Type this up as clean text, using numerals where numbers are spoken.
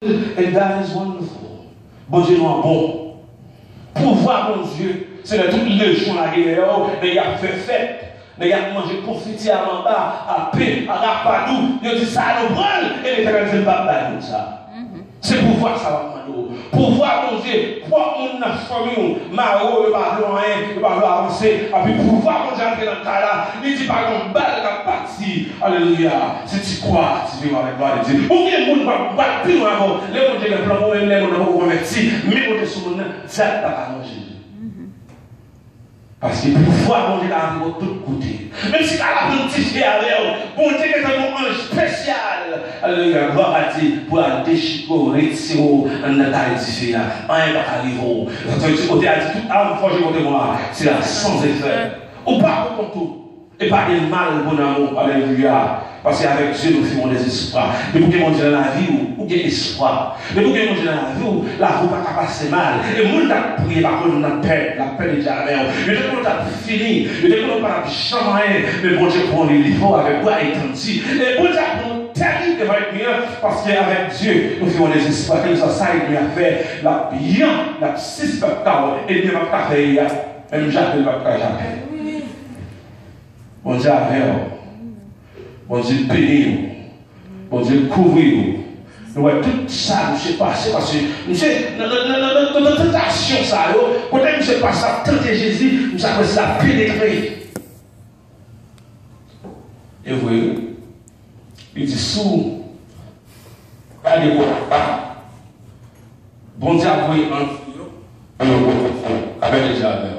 And that is wonderful. Bon Dieu nous bon. Pouvoir, mon Dieu, c'est de toutes les jours à guerre, mais il a fait fête. Mais il a mangé confiti à Mamba, à paix, à Rapadou. Il a dit ça à nous prendre. Et l'Éternel dit pas comme ça. C'est pouvoir ça va prendre. Pouvoir, mon Dieu, pour mon famille, Maro, il va rien, il va avancer. Et puis pouvoir, mon Dieu, entrer dans le cas là, il dit par exemple, balle qui parti. Alléluia. C'est tu quoi? Tu veux avec gloire de Dieu. Ou bien le monde va battre plus loin avant. Les gens qui ont plan, même les gens qui ont converti, mais on est sur le monde, ça n'a pas à manger. Parce que pouvoir, mon Dieu, là, de tous côtés. Même si tu as la petite avec bon Dieu, c'est un ange spécial. Alléluia, gloire à Dieu, pour la déchirer, retirer, en édifier, en arriver. Du côté, a dit, toute arme forgée contre moi, c'est là sans effet. Ou pas pour tout. Et pas de mal, bon amour, alléluia. Parce qu'avec Dieu, nous faisons des espoirs. Mais pour que mon Dieu dans la vie, ou bien espoir. Mais pour que mon Dieu dans la vie, la vie va pas passer mal. Et mon Dieu a prié par contre, on a paix, la paix de Dieu avec nous. Mais dès qu'on a fini, mais dès qu'on n'a pas jamais, mais mon Dieu prend les livres avec quoi et tant si. Et mon Dieu a pris terrible avec nous, parce qu'avec Dieu, nous faisons des espoirs. Comme ça, il nous a fait la bien, la suspectable, et il ne va pas faire. Même Jacques ne va pas jamais. Mon Dieu avec nous. Bon Dieu bénit nous. Bon Dieu couvre nous. Nous avons tout ça, nous sommes passé parce que nous sommes dans notre tentation, ça. Peut-être nous sommes passé à tenter Jésus, nous avons ça pénétrer. Et vous voyez, il dit sous, allez voir, bon Dieu a envoyé un avec les jardins.